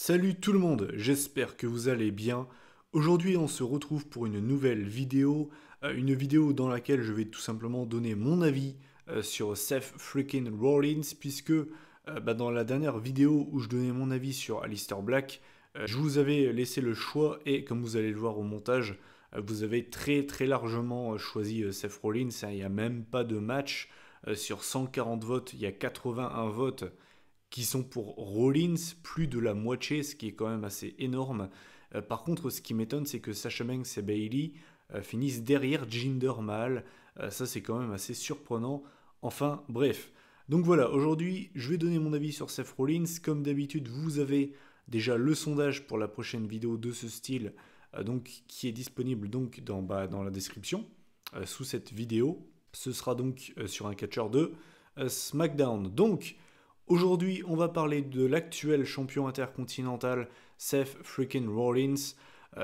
Salut tout le monde, j'espère que vous allez bien. Aujourd'hui on se retrouve pour une nouvelle vidéo, une vidéo dans laquelle je vais tout simplement donner mon avis sur Seth freaking Rollins, puisque dans la dernière vidéo où je donnais mon avis sur Aleister Black, je vous avais laissé le choix et comme vous allez le voir au montage, vous avez très largement choisi Seth Rollins, hein. Il n'y a même pas de match. Sur 140 votes, il y a 81 votes qui sont pour Rollins, plus de la moitié, ce qui est quand même assez énorme. Par contre, ce qui m'étonne, c'est que Sasha Banks et Bayley finissent derrière Jinder Mahal. Ça, c'est quand même assez surprenant. Enfin, bref. Donc voilà, aujourd'hui, je vais donner mon avis sur Seth Rollins. Comme d'habitude, vous avez déjà le sondage pour la prochaine vidéo de ce style, donc, qui est disponible donc dans la description, sous cette vidéo. Ce sera donc sur un catcheur de SmackDown. Donc, aujourd'hui, on va parler de l'actuel champion intercontinental, Seth freaking Rollins,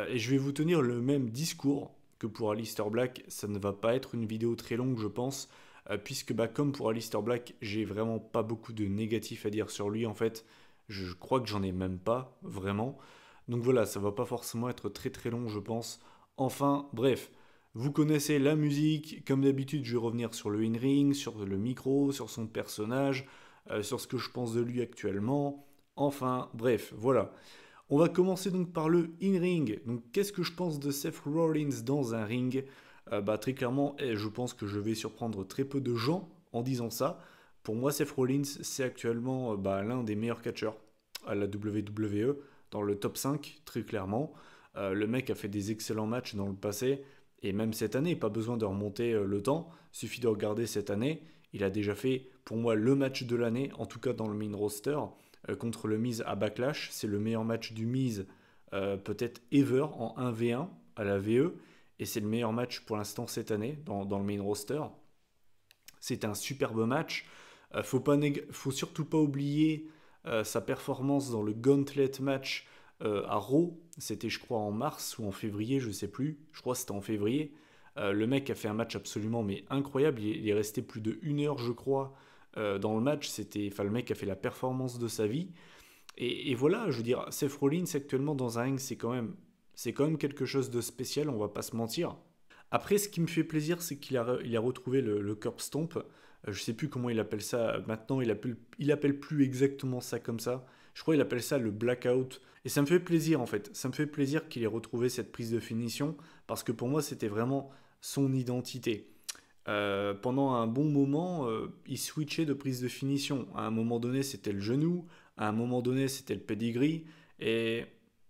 et je vais vous tenir le même discours que pour Aleister Black. Ça ne va pas être une vidéo très longue, je pense, puisque comme pour Aleister Black, j'ai vraiment pas beaucoup de négatifs à dire sur lui, en fait. Je crois que j'en ai même pas, vraiment. Donc voilà, ça va pas forcément être très long, je pense. Enfin, bref. Vous connaissez la musique, comme d'habitude je vais revenir sur le in-ring, sur le micro, sur son personnage, sur ce que je pense de lui actuellement. Enfin, bref, voilà. On va commencer donc par le in-ring. Donc, qu'est-ce que je pense de Seth Rollins dans un ring? Très clairement, je pense que je vais surprendre très peu de gens en disant ça. Pour moi, Seth Rollins, c'est actuellement l'un des meilleurs catcheurs à la WWE, dans le top 5, très clairement. Le mec a fait des excellents matchs dans le passé, et même cette année, pas besoin de remonter le temps, suffit de regarder cette année. Il a déjà fait, pour moi, le match de l'année, en tout cas dans le main roster, contre le Miz à Backlash. C'est le meilleur match du Miz, peut-être ever, en 1v1 à la VE. Et c'est le meilleur match pour l'instant cette année, dans le main roster. C'est un superbe match. Faut surtout pas oublier sa performance dans le Gauntlet match à Raw. C'était, je crois, en mars ou en février, je sais plus. Je crois que c'était en février. Le mec a fait un match absolument mais incroyable. Il est resté plus de 1 heure, je crois, dans le match. Le mec a fait la performance de sa vie. Et voilà, je veux dire, Seth Rollins actuellement dans un ring, c'est quand même quelque chose de spécial, on va pas se mentir. Après, ce qui me fait plaisir, c'est qu'il a retrouvé le curb stomp. Je sais plus comment il appelle ça maintenant. Il appelle plus exactement ça comme ça. Je crois qu'il appelle ça le blackout. Et ça me fait plaisir en fait. Ça me fait plaisir qu'il ait retrouvé cette prise de finition parce que pour moi, c'était vraiment son identité. Pendant un bon moment, il switchait de prise de finition. À un moment donné, c'était le genou. À un moment donné, c'était le pedigree. Et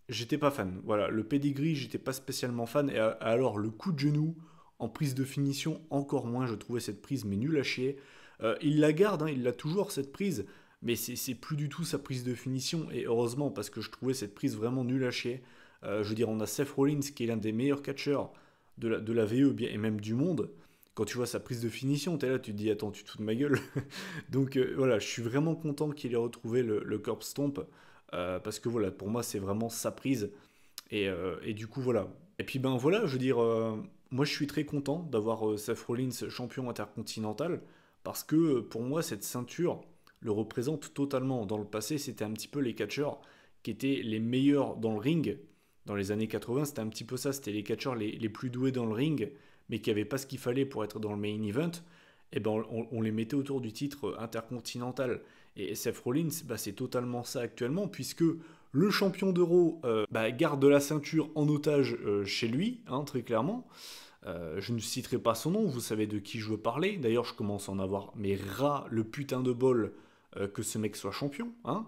j'étais pas fan. Voilà, le pedigree, j'étais pas spécialement fan. Et alors, le coup de genou en prise de finition, encore moins. Je trouvais cette prise, mais nulle à chier. Il la garde, hein, il l'a toujours cette prise. Mais c'est plus du tout sa prise de finition. Et heureusement, parce que je trouvais cette prise vraiment nulle à chier. Je veux dire, on a Seth Rollins qui est l'un des meilleurs catcheurs de la VE et même du monde. Quand tu vois sa prise de finition, t'es là, tu te dis attends, tu te fous de ma gueule. Donc voilà, je suis vraiment content qu'il ait retrouvé le curb stomp parce que voilà, pour moi c'est vraiment sa prise et du coup voilà. Et puis voilà, je veux dire, moi je suis très content d'avoir Seth Rollins champion intercontinental parce que pour moi cette ceinture le représente totalement. Dans le passé, c'était un petit peu les catcheurs qui étaient les meilleurs dans le ring. Dans les années 80, c'était un petit peu ça, c'était les catcheurs les plus doués dans le ring mais qui n'avaient pas ce qu'il fallait pour être dans le main event, et on les mettait autour du titre intercontinental. Et Seth Rollins, c'est totalement ça actuellement, puisque le champion d'Euro garde la ceinture en otage chez lui, hein, très clairement. Je ne citerai pas son nom, vous savez de qui je veux parler. D'ailleurs, je commence à en avoir mais ras le putain de bol que ce mec soit champion. Hein.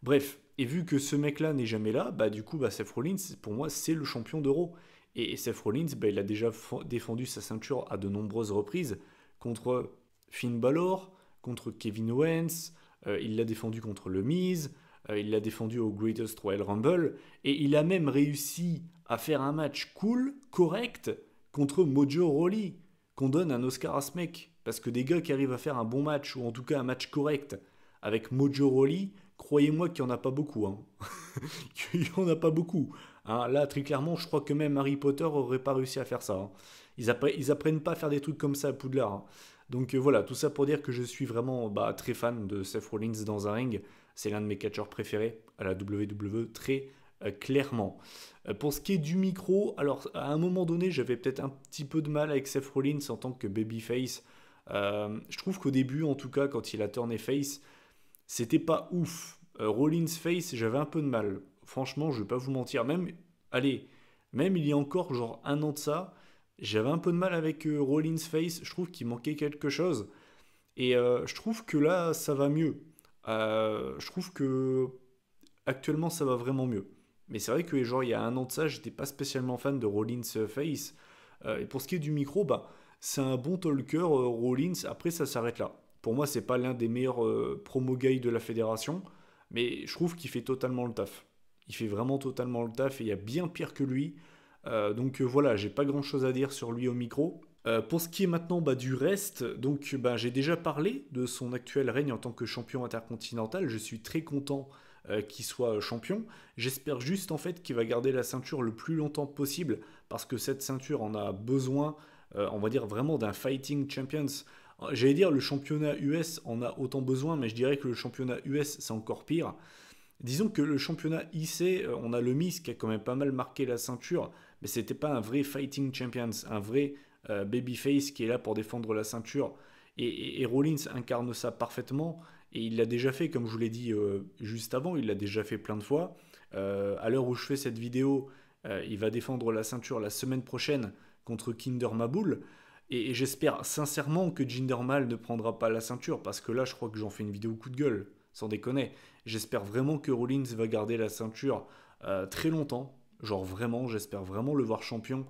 Bref, et vu que ce mec-là n'est jamais là, du coup, Seth Rollins, pour moi, c'est le champion d'Euro. Et Seth Rollins, il a déjà défendu sa ceinture à de nombreuses reprises contre Finn Balor, contre Kevin Owens, il l'a défendu contre le Miz, il l'a défendu au Greatest Royal Rumble, et il a même réussi à faire un match cool, correct, contre Mojo Rawley, qu'on donne un Oscar à ce mec. Parce que des gars qui arrivent à faire un bon match, ou en tout cas un match correct, avec Mojo Rawley, croyez-moi qu'il n'y en a pas beaucoup. Hein. Il n'y en a pas beaucoup. Hein. Là, très clairement, je crois que même Harry Potter n'aurait pas réussi à faire ça. Hein. Ils apprennent pas à faire des trucs comme ça à Poudlard. Hein. Donc voilà, tout ça pour dire que je suis vraiment très fan de Seth Rollins dans un ring. c'est l'un de mes catcheurs préférés à la WWE, très clairement. Pour ce qui est du micro, alors à un moment donné, j'avais peut-être un petit peu de mal avec Seth Rollins en tant que babyface. Je trouve qu'au début, en tout cas, quand il a tourné face, c'était pas ouf. Rollins face, j'avais un peu de mal. Franchement, je vais pas vous mentir. Allez, même il y a encore genre un an de ça, j'avais un peu de mal avec Rollins face. Je trouve qu'il manquait quelque chose. Et je trouve que là, ça va mieux. Je trouve que actuellement, ça va vraiment mieux. Mais c'est vrai que genre il y a un an de ça, j'étais pas spécialement fan de Rollins face. Et pour ce qui est du micro, bah c'est un bon talker Rollins. Après, ça s'arrête là. Pour moi, c'est pas l'un des meilleurs promo guys de la fédération, mais je trouve qu'il fait totalement le taf. Il fait vraiment totalement le taf et il y a bien pire que lui. Donc voilà, j'ai pas grand chose à dire sur lui au micro. Pour ce qui est maintenant du reste, donc j'ai déjà parlé de son actuel règne en tant que champion intercontinental. Je suis très content qu'il soit champion. J'espère juste en fait qu'il va garder la ceinture le plus longtemps possible parce que cette ceinture en a besoin, on va dire vraiment d'un fighting champions. J'allais dire le championnat US en a autant besoin, mais je dirais que le championnat US c'est encore pire. Disons que le championnat IC, on a le Miz qui a quand même pas mal marqué la ceinture, mais c'était pas un vrai fighting champions, un vrai babyface qui est là pour défendre la ceinture. Et Rollins incarne ça parfaitement, et il l'a déjà fait, comme je vous l'ai dit juste avant, il l'a déjà fait plein de fois. À l'heure où je fais cette vidéo, il va défendre la ceinture la semaine prochaine contre Kinder Mahmoul. Et j'espère sincèrement que Jinder Mahal ne prendra pas la ceinture, parce que là, je crois que j'en fais une vidéo coup de gueule, sans déconner. J'espère vraiment que Rollins va garder la ceinture très longtemps. Genre vraiment, j'espère vraiment le voir champion.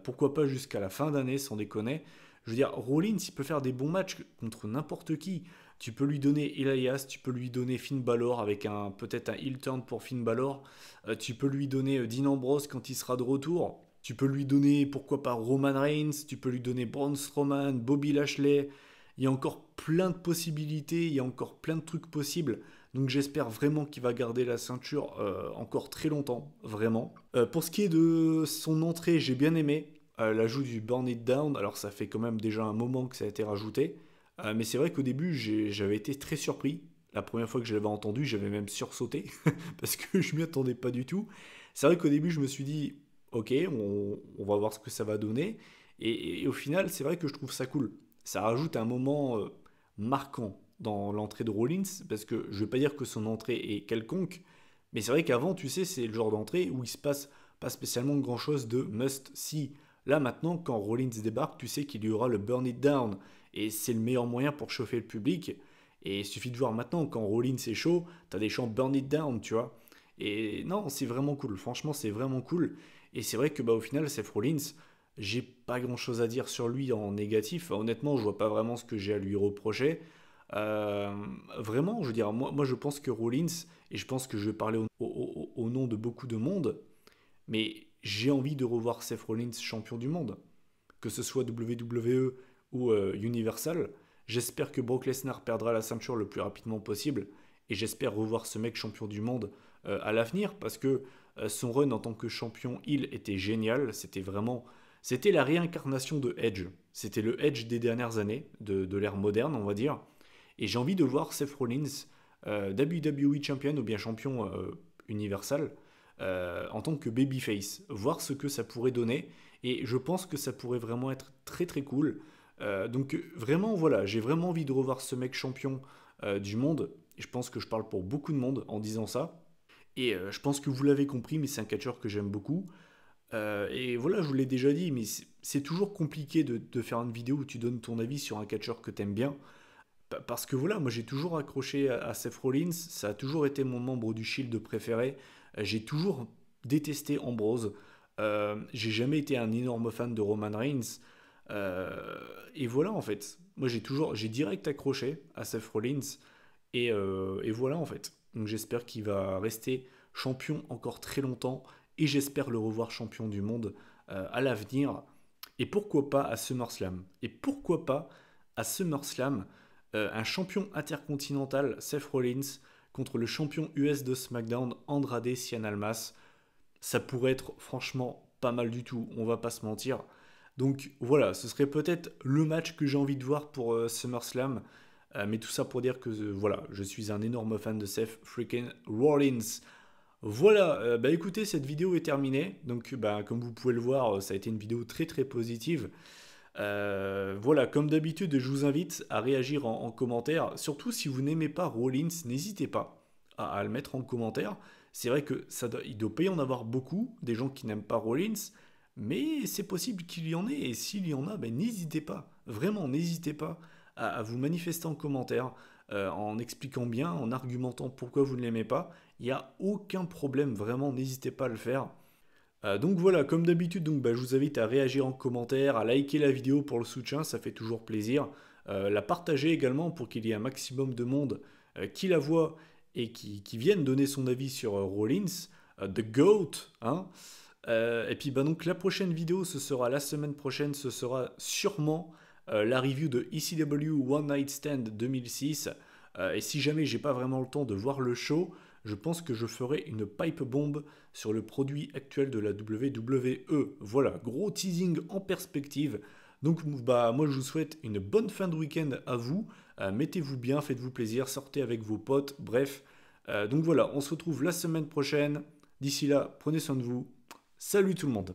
Pourquoi pas jusqu'à la fin d'année, sans déconner. Je veux dire, Rollins, il peut faire des bons matchs contre n'importe qui. Tu peux lui donner Elias, tu peux lui donner Finn Balor avec peut-être un heel turn pour Finn Balor. Tu peux lui donner Dean Ambrose quand il sera de retour. Tu peux lui donner, pourquoi pas, Roman Reigns. Tu peux lui donner Braun Strowman, Bobby Lashley. Il y a encore plein de possibilités, il y a encore plein de trucs possibles. Donc j'espère vraiment qu'il va garder la ceinture encore très longtemps, vraiment. Pour ce qui est de son entrée, j'ai bien aimé l'ajout du Burn It Down. Alors ça fait quand même déjà un moment que ça a été rajouté. Mais c'est vrai qu'au début, j'avais été très surpris. La première fois que je l'avais entendu, j'avais même sursauté parce que je m'y attendais pas du tout. C'est vrai qu'au début, je me suis dit, ok, on va voir ce que ça va donner. Et au final, c'est vrai que je trouve ça cool. Ça rajoute un moment marquant dans l'entrée de Rollins, parce que je ne vais pas dire que son entrée est quelconque, mais c'est vrai qu'avant, tu sais, c'est le genre d'entrée où il se passe pas spécialement grand-chose de must-see. Là, maintenant, quand Rollins débarque, tu sais qu'il y aura le Burn It Down, et c'est le meilleur moyen pour chauffer le public. Et il suffit de voir maintenant, quand Rollins est chaud, t'as des chants Burn It Down, tu vois. Et non, c'est vraiment cool, franchement, c'est vraiment cool. Et c'est vrai que au final, Seth Rollins, j'ai pas grand chose à dire sur lui en négatif. Honnêtement, je vois pas vraiment ce que j'ai à lui reprocher. Euh, Vraiment, je veux dire, moi je pense que Rollins, et je pense que je vais parler au nom de beaucoup de monde, mais j'ai envie de revoir Seth Rollins champion du monde, que ce soit WWE ou Universal. J'espère que Brock Lesnar perdra la ceinture le plus rapidement possible, et j'espère revoir ce mec champion du monde à l'avenir, parce que son run en tant que champion heel était génial, c'était la réincarnation de Edge. C'était le Edge des dernières années, de l'ère moderne, on va dire. Et j'ai envie de voir Seth Rollins, WWE Champion ou bien champion universal, en tant que babyface. Voir ce que ça pourrait donner. Et je pense que ça pourrait vraiment être très très cool. Donc vraiment, voilà, j'ai vraiment envie de revoir ce mec champion du monde. Et je pense que je parle pour beaucoup de monde en disant ça. Et je pense que vous l'avez compris, mais c'est un catcheur que j'aime beaucoup. Et voilà, je vous l'ai déjà dit, mais c'est toujours compliqué de faire une vidéo où tu donnes ton avis sur un catcheur que t'aimes bien. Parce que voilà, moi j'ai toujours accroché à Seth Rollins, ça a toujours été mon membre du Shield préféré. J'ai toujours détesté Ambrose. J'ai jamais été un énorme fan de Roman Reigns. Et voilà en fait, moi j'ai direct accroché à Seth Rollins. Et voilà en fait. Donc j'espère qu'il va rester champion encore très longtemps. Et j'espère le revoir champion du monde à l'avenir. Et pourquoi pas à SummerSlam. Et pourquoi pas à SummerSlam un champion intercontinental, Seth Rollins, contre le champion US de SmackDown, Andrade Cien Almas. Ça pourrait être franchement pas mal du tout, on va pas se mentir. Donc voilà, ce serait peut-être le match que j'ai envie de voir pour SummerSlam. Mais tout ça pour dire que voilà, je suis un énorme fan de Seth freaking Rollins. Voilà, bah écoutez, cette vidéo est terminée. Donc bah, comme vous pouvez le voir, ça a été une vidéo très très positive. Voilà, comme d'habitude, je vous invite à réagir en commentaire. Surtout si vous n'aimez pas Rollins, n'hésitez pas à le mettre en commentaire. C'est vrai que il doit pas y en avoir beaucoup, des gens qui n'aiment pas Rollins, mais c'est possible qu'il y en ait. Et s'il y en a, ben, n'hésitez pas, vraiment, n'hésitez pas à vous manifester en commentaire, en expliquant bien, en argumentant pourquoi vous ne l'aimez pas. Il n'y a aucun problème, vraiment, n'hésitez pas à le faire. Donc voilà, comme d'habitude, donc, bah, je vous invite à réagir en commentaire, à liker la vidéo pour le soutien, ça fait toujours plaisir. La partager également pour qu'il y ait un maximum de monde qui la voit et qui viennent donner son avis sur Rollins, The GOAT. Hein. Et puis bah, donc la prochaine vidéo, ce sera la semaine prochaine, ce sera sûrement la review de ECW One Night Stand 2006. Et si jamais j'ai pas vraiment le temps de voir le show, je pense que je ferai une pipe bomb sur le produit actuel de la WWE. Voilà, gros teasing en perspective. Donc bah moi je vous souhaite une bonne fin de week-end à vous. Mettez-vous bien, faites-vous plaisir, sortez avec vos potes, bref. Donc voilà, on se retrouve la semaine prochaine. D'ici là, prenez soin de vous. Salut tout le monde.